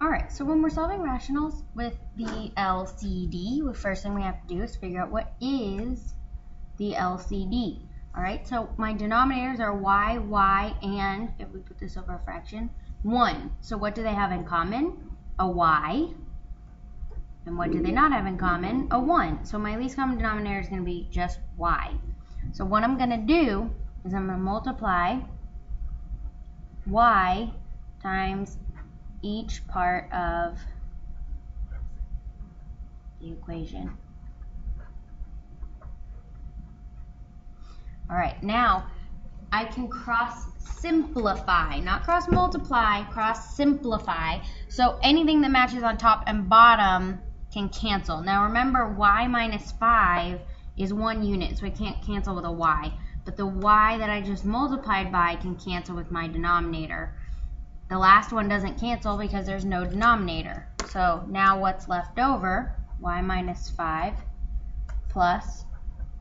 Alright, so when we're solving rationals with the LCD, the first thing we have to do is figure out what is the LCD. Alright, so my denominators are y, and, if we put this over a fraction, 1. So what do they have in common? A y. And what do they not have in common? A 1. So my least common denominator is going to be just y. So what I'm going to do is I'm going to multiply y times each part of the equation. All right, now I can cross simplify, not cross multiply, cross simplify. So anything that matches on top and bottom can cancel. Now remember, y minus 5 is 1 unit, so I can't cancel with a y. But the y that I just multiplied by can cancel with my denominator. The last one doesn't cancel because there's no denominator. So now what's left over, y minus 5 plus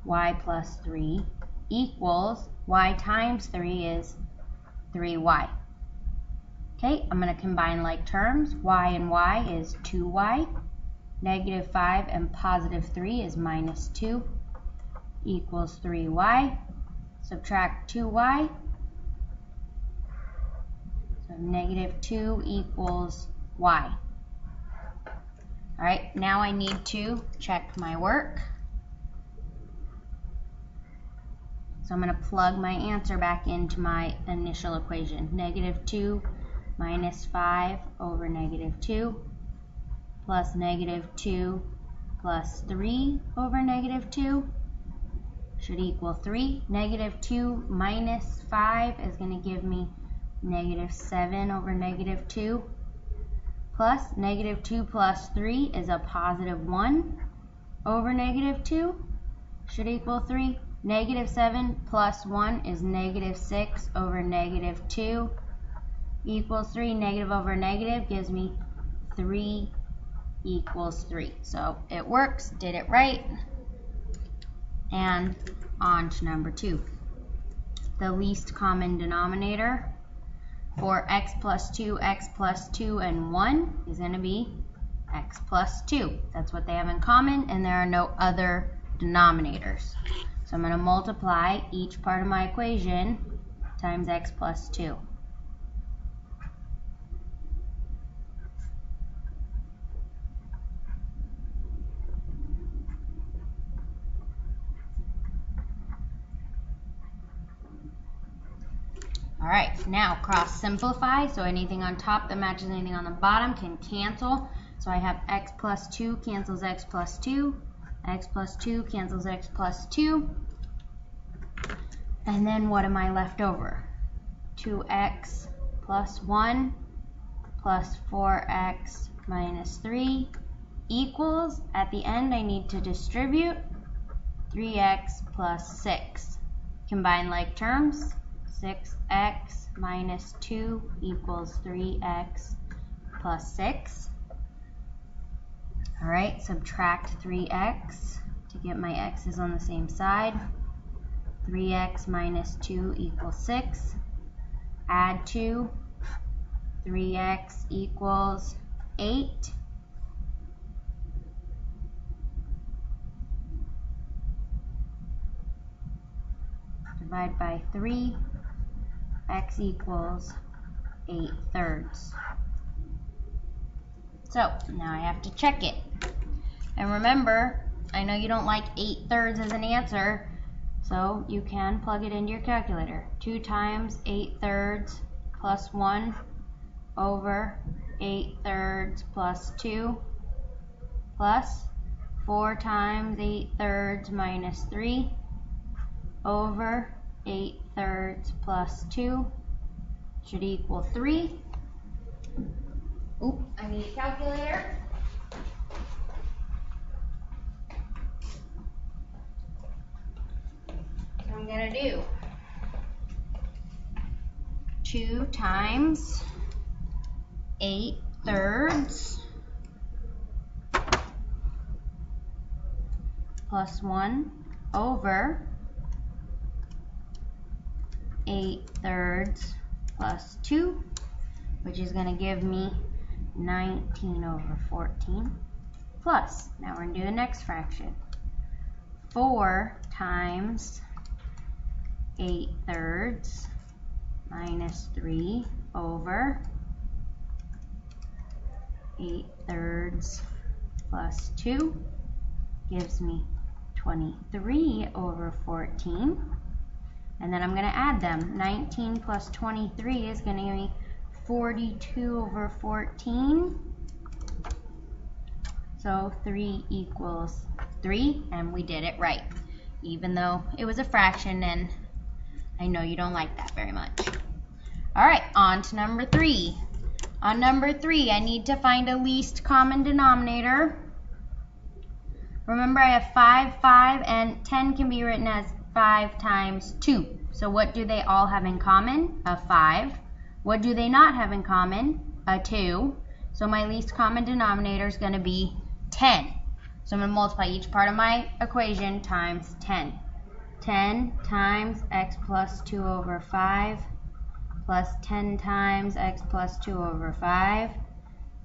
y plus 3 equals y times 3 is 3y. Okay, I'm going to combine like terms. Y and y is 2y. Negative 5 and positive 3 is minus 2 equals 3y. Subtract 2y. So negative 2 equals y. All right, now I need to check my work. So I'm going to plug my answer back into my initial equation. Negative 2 minus 5 over negative 2 plus negative 2 plus 3 over negative 2 should equal 3. Negative 2 minus 5 is going to give me negative 7 over negative 2 plus negative 2 plus 3 is a positive 1 over negative 2 should equal 3. Negative 7 plus 1 is negative 6 over negative 2 equals 3. Negative over negative gives me 3 equals 3. So it works, did it right. And on to number 2. The least common denominator for x plus 2, and 1 is going to be x plus 2. That's what they have in common, and there are no other denominators. So I'm going to multiply each part of my equation times x plus 2. All right, now cross simplify. So anything on top that matches anything on the bottom can cancel. So I have x plus 2 cancels x plus 2. X plus 2 cancels x plus 2. And then what am I left over? 2x plus 1 plus 4x minus 3 equals, at the end I need to distribute 3x plus 6. Combine like terms. 6x minus 2 equals 3x plus 6. All right, subtract 3x to get my x's on the same side. 3x minus 2 equals 6. Add 2. 3x equals 8. Divide by 3. X equals 8/3. So now I have to check it. And remember, I know you don't like 8/3 as an answer, so you can plug it into your calculator. 2 times 8/3 plus 1 over 8/3 plus 2 plus 4 times 8/3 minus 3 over 8/3 plus 2 should equal 3. Oop, I need a calculator. So I'm going to do 2 times 8/3 plus 1 over 8/3 plus 2, which is going to give me 19 over 14 plus, now we're going to do the next fraction, 4 times 8/3 minus 3 over 8/3 plus 2 gives me 23 over 14. And then I'm going to add them. 19 plus 23 is going to give me 42 over 14. So 3 equals 3, and we did it right, even though it was a fraction, and I know you don't like that very much. All right, on to number 3. On number 3, I need to find a least common denominator. Remember, I have 5, 5, and 10 can be written as 5 times 2. So what do they all have in common? A 5. What do they not have in common? A 2. So my least common denominator is going to be 10. So I'm going to multiply each part of my equation times 10. 10 times x plus 2 over 5 plus 10 times x plus 2 over 5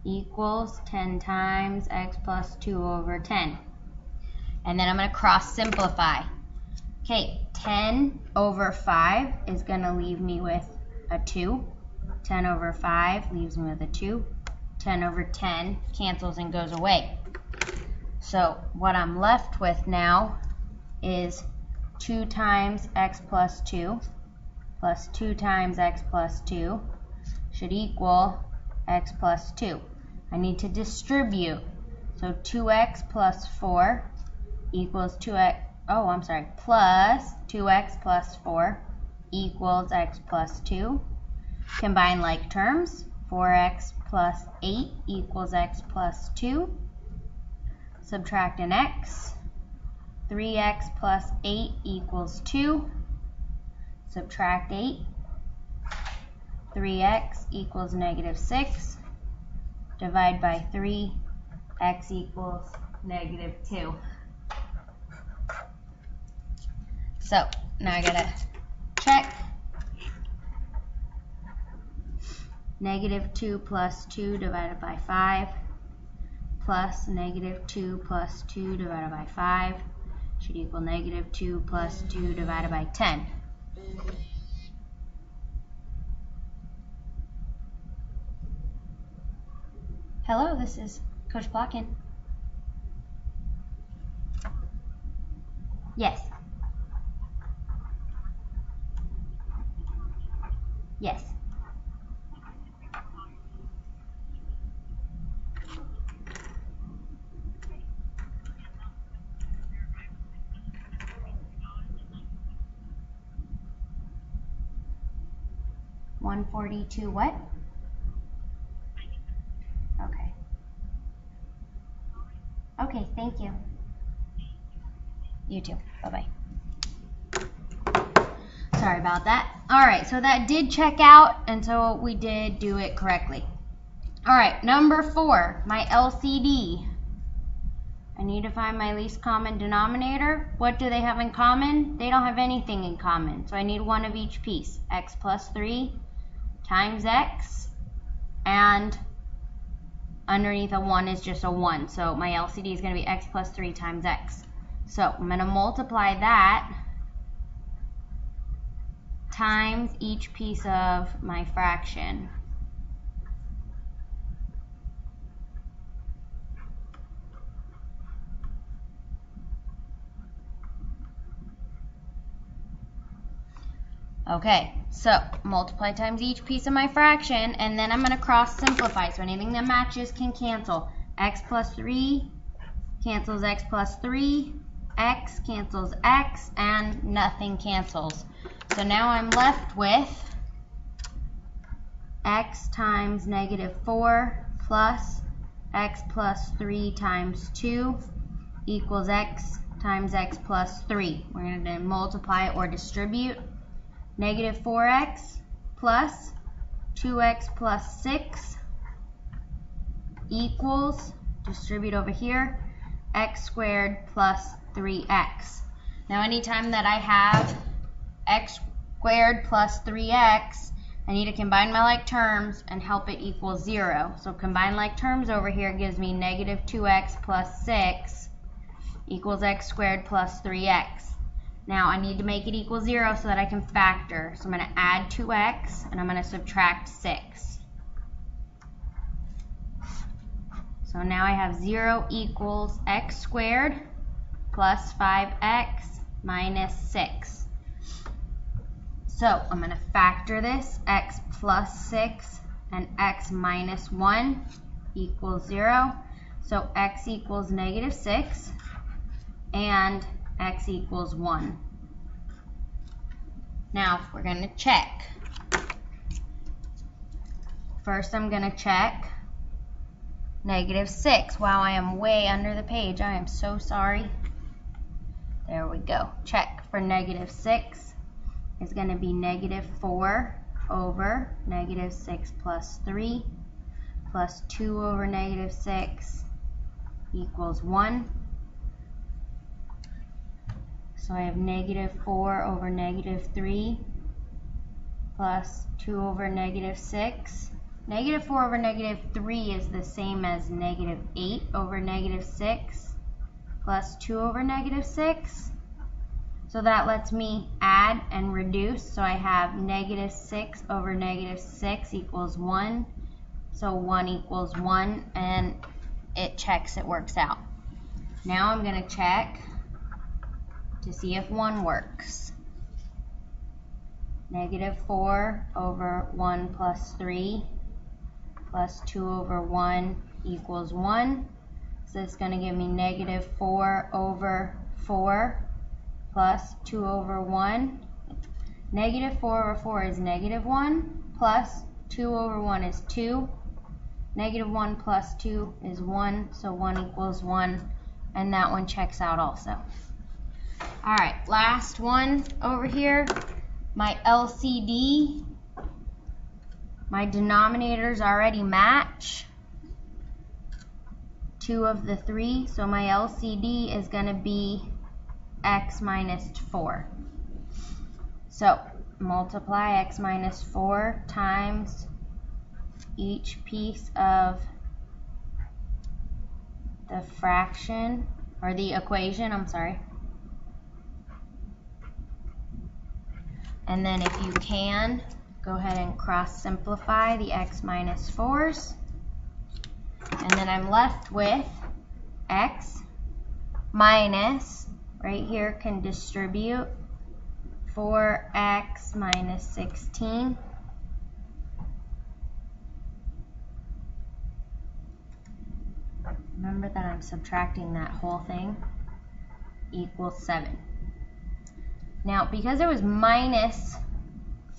equals 10 times x plus 2 over 10. And then I'm going to cross simplify. Okay, 10 over 5 is going to leave me with a 2. 10 over 5 leaves me with a 2. 10 over 10 cancels and goes away. So what I'm left with now is 2 times x plus 2 plus 2 times x plus 2 should equal x plus 2. I need to distribute. So 2x plus 4 equals 2x, plus 2x plus 4 equals x plus 2. Combine like terms. 4x plus 8 equals x plus 2. Subtract an x. 3x plus 8 equals 2. Subtract 8. 3x equals negative 6. Divide by 3. X equals negative 2. So now I gotta check. Negative 2 plus 2 divided by 5 plus negative 2 plus 2 divided by 5 should equal negative 2 plus 2 divided by 10. Hello, this is Coach Plotkin. Yes. Yes. $142 what? Okay. Okay, thank you. You too. Bye-bye. Sorry about that. Alright, so that did check out, and so we did do it correctly. Alright, number 4, my LCD. I need to find my least common denominator. What do they have in common? They don't have anything in common, so I need one of each piece. X plus 3 times x, and underneath a 1 is just a 1, so my LCD is going to be x plus 3 times x. So I'm going to multiply that times each piece of my fraction. Okay, so multiply times each piece of my fraction, and then I'm going to cross simplify. So anything that matches can cancel. X plus 3 cancels x plus 3, x cancels x, and nothing cancels. So now I'm left with x times negative 4 plus x plus 3 times 2 equals x times x plus 3. We're going to multiply or distribute. Negative 4x plus 2x plus 6 equals, distribute over here, x squared plus 3x. Now anytime that I have x squared plus 3x, I need to combine my like terms and help it equal 0. So combine like terms over here gives me negative 2x plus 6 equals x squared plus 3x. Now I need to make it equal 0 so that I can factor. So I'm going to add 2x and I'm going to subtract 6. So now I have 0 equals x squared plus 5x minus 6. So I'm going to factor this, x plus 6 and x minus 1 equals 0. So x equals negative 6 and x equals 1. Now we're going to check. First I'm going to check negative 6. Wow, I am way under the page. I am so sorry. There we go. Check for negative 6 is going to be negative 4 over negative 6 plus 3 plus 2 over negative 6 equals 1. So I have negative 4 over negative 3 plus 2 over negative 6. Negative 4 over negative 3 is the same as negative 8 over negative 6 plus 2 over negative 6. So that lets me add and reduce. So I have negative 6 over negative 6 equals 1. So 1 equals 1, and it checks, it works out. Now I'm going to check to see if 1 works. Negative 4 over 1 plus 3 plus 2 over 1 equals 1. So it's going to give me negative 4 over 4 plus 2 over 1. Negative 4 over 4 is negative 1, plus 2 over 1 is 2. Negative 1 plus 2 is 1, so 1 equals 1, and that one checks out also. Alright, last one over here, my LCD. My denominators already match 2 of the 3, so my LCD is going to be x minus 4. So multiply x minus 4 times each piece of the fraction, or the equation, I'm sorry. And then if you can, go ahead and cross simplify the x minus 4s. And then I'm left with x minus, right here can distribute 4x minus 16 remember that I'm subtracting that whole thing, equals 7. Now because it was minus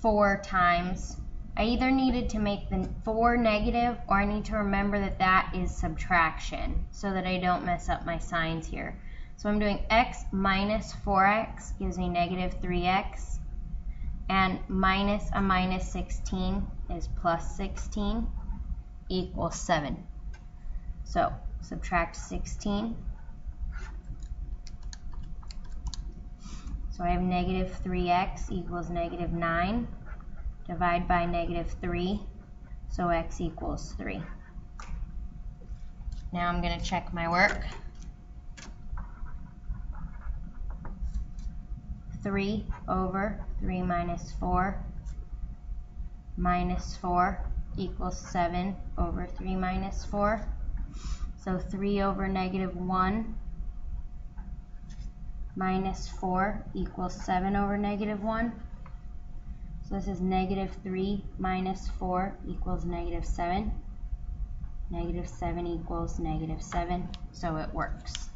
4 times, I either needed to make the 4 negative, or I need to remember that that is subtraction so that I don't mess up my signs here. So I'm doing x minus 4x gives me negative 3x, and minus a minus 16 is plus 16 equals 7. So subtract 16. So I have negative 3x equals negative 9. Divide by negative 3, so x equals 3. Now I'm going to check my work. 3 over 3 minus 4 minus 4 equals 7 over 3 minus 4. So 3 over negative 1 minus 4 equals 7 over negative 1. So this is negative 3 minus 4 equals negative 7. Negative 7 equals negative 7, so it works.